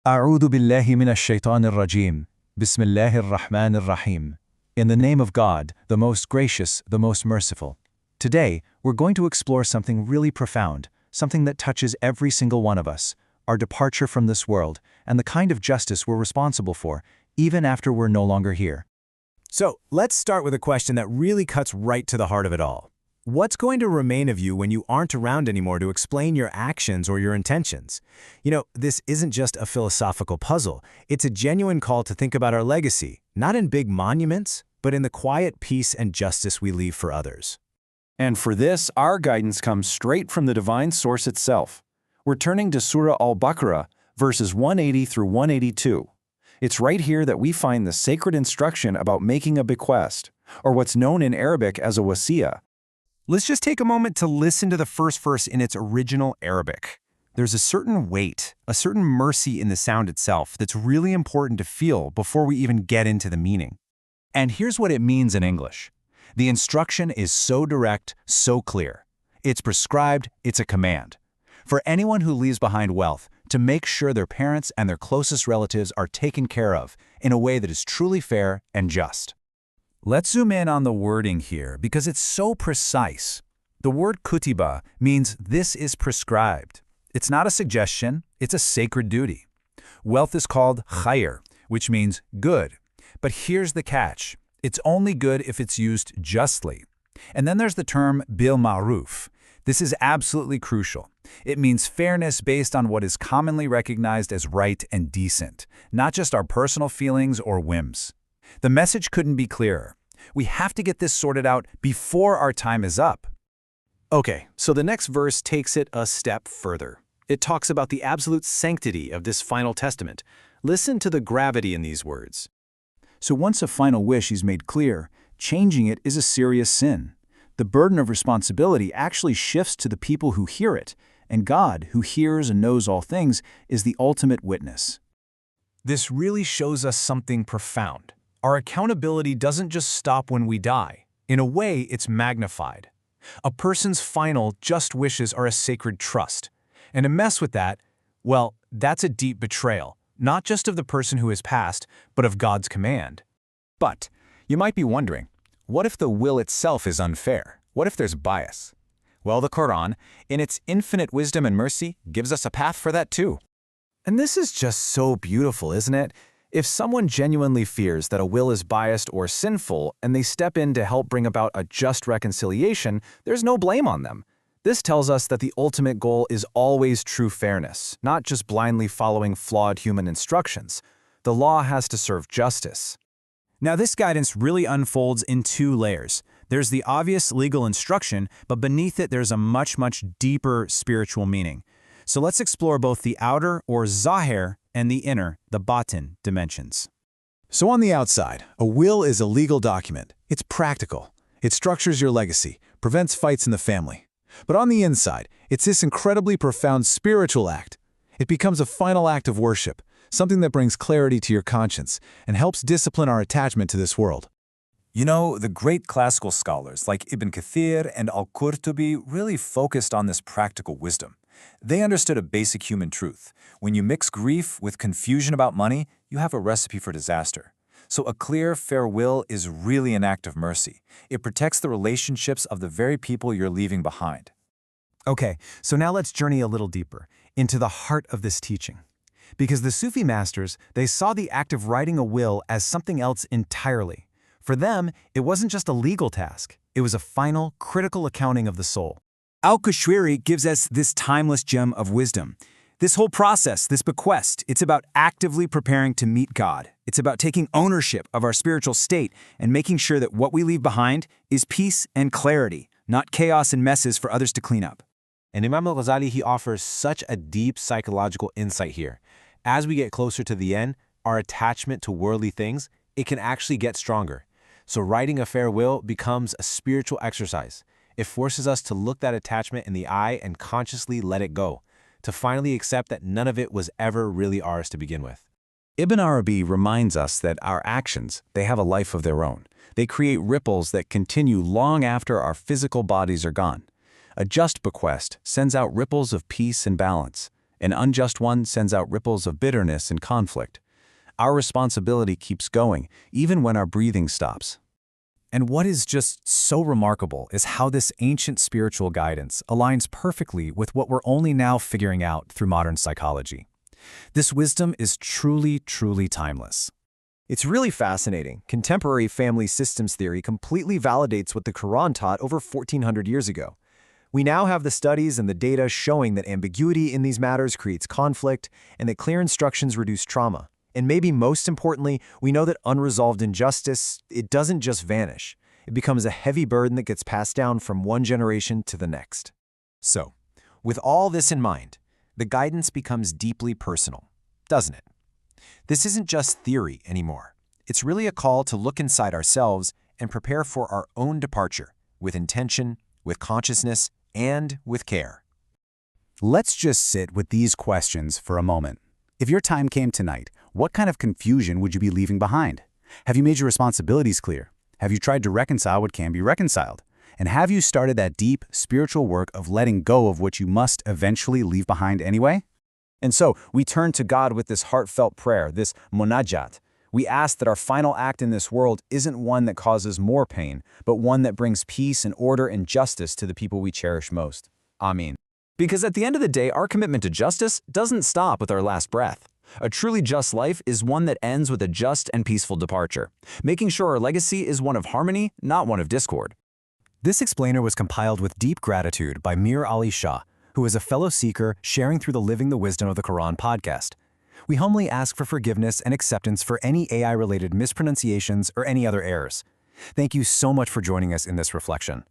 أعوذ بالله من الشيطان الرجيم. بسم الله الرحمن الرحيم. In the name of God, the most gracious, the most merciful. Today, we're going to explore something really profound, something that touches every single one of us, our departure from this world, and the kind of justice we're responsible for, even after we're no longer here. So, let's start with a question that really cuts right to the heart of it all. What's going to remain of you when you aren't around anymore to explain your actions or your intentions? This isn't just a philosophical puzzle. It's a genuine call to think about our legacy, not in big monuments, but in the quiet peace and justice we leave for others. And for this, our guidance comes straight from the divine source itself. We're turning to Sūrah al-Baqarah, verses 180 through 182. It's right here that we find the sacred instruction about making a bequest, or what's known in Arabic as a wasiyah. Let's just take a moment to listen to the first verse in its original Arabic. There's a certain weight, a certain mercy in the sound itself that's really important to feel before we even get into the meaning. And here's what it means in English. The instruction is so direct, so clear. It's prescribed, it's a command. For anyone who leaves behind wealth, to make sure their parents and their closest relatives are taken care of in a way that is truly fair and just. Let's zoom in on the wording here because it's so precise. The word kutiba means this is prescribed. It's not a suggestion, it's a sacred duty. Wealth is called khayr, which means good. But here's the catch. It's only good if it's used justly. And then there's the term bil ma'ruf. This is absolutely crucial. It means fairness based on what is commonly recognized as right and decent, not just our personal feelings or whims. The message couldn't be clearer. We have to get this sorted out before our time is up. Okay, so the next verse takes it a step further. It talks about the absolute sanctity of this final testament. Listen to the gravity in these words. So once a final wish is made clear, changing it is a serious sin. The burden of responsibility actually shifts to the people who hear it, and God, who hears and knows all things, is the ultimate witness. This really shows us something profound. Our accountability doesn't just stop when we die. In a way, it's magnified. A person's final just wishes are a sacred trust. And to mess with that, well, that's a deep betrayal, not just of the person who has passed, but of God's command. But you might be wondering, what if the will itself is unfair? What if there's bias? Well, the Quran, in its infinite wisdom and mercy, gives us a path for that too. And this is just so beautiful, isn't it? If someone genuinely fears that a will is biased or sinful and they step in to help bring about a just reconciliation, there's no blame on them. This tells us that the ultimate goal is always true fairness, not just blindly following flawed human instructions. The law has to serve justice. Now, this guidance really unfolds in two layers. There's the obvious legal instruction, but beneath it there's a much deeper spiritual meaning. So let's explore both the outer, or zahir, and the inner, the batin, dimensions. So on the outside, a will is a legal document. It's practical. It structures your legacy, prevents fights in the family. But on the inside, it's this incredibly profound spiritual act. It becomes a final act of worship, something that brings clarity to your conscience and helps discipline our attachment to this world. The great classical scholars like Ibn Kathir and al-Qurtubi really focused on this practical wisdom. They understood a basic human truth. When you mix grief with confusion about money, you have a recipe for disaster. So a clear, fair will is really an act of mercy. It protects the relationships of the very people you're leaving behind. Okay, so now let's journey a little deeper into the heart of this teaching. Because the Sufi masters, they saw the act of writing a will as something else entirely. For them, it wasn't just a legal task. It was a final, critical accounting of the soul. Al-Qushayri gives us this timeless gem of wisdom. This whole process, this bequest, it's about actively preparing to meet God. It's about taking ownership of our spiritual state and making sure that what we leave behind is peace and clarity, not chaos and messes for others to clean up. And Imam al-Ghazali, he offers such a deep psychological insight here. As we get closer to the end, our attachment to worldly things, it can actually get stronger. So writing a fair will becomes a spiritual exercise. It forces us to look that attachment in the eye and consciously let it go, to finally accept that none of it was ever really ours to begin with. Ibn Arabi reminds us that our actions, they have a life of their own. They create ripples that continue long after our physical bodies are gone. A just bequest sends out ripples of peace and balance. An unjust one sends out ripples of bitterness and conflict. Our responsibility keeps going, even when our breathing stops. And what is just so remarkable is how this ancient spiritual guidance aligns perfectly with what we're only now figuring out through modern psychology. This wisdom is truly, truly timeless. It's really fascinating. Contemporary family systems theory completely validates what the Quran taught over 1,400 years ago. We now have the studies and the data showing that ambiguity in these matters creates conflict and that clear instructions reduce trauma. And maybe most importantly, we know that unresolved injustice, it doesn't just vanish. It becomes a heavy burden that gets passed down from one generation to the next. So, with all this in mind, the guidance becomes deeply personal, doesn't it? This isn't just theory anymore. It's really a call to look inside ourselves and prepare for our own departure, with intention, with consciousness, and with care. Let's just sit with these questions for a moment. If your time came tonight, what kind of confusion would you be leaving behind? Have you made your responsibilities clear? Have you tried to reconcile what can be reconciled? And have you started that deep spiritual work of letting go of what you must eventually leave behind anyway? And so we turn to God with this heartfelt prayer, this munajat. We ask that our final act in this world isn't one that causes more pain, but one that brings peace and order and justice to the people we cherish most. Amen. Because at the end of the day, our commitment to justice doesn't stop with our last breath. A truly just life is one that ends with a just and peaceful departure, making sure our legacy is one of harmony, not one of discord. This explainer was compiled with deep gratitude by Mir Ali Shah, who is a fellow seeker sharing through the Living the Wisdom of the Quran podcast. We humbly ask for forgiveness and acceptance for any AI-related mispronunciations or any other errors. Thank you so much for joining us in this reflection.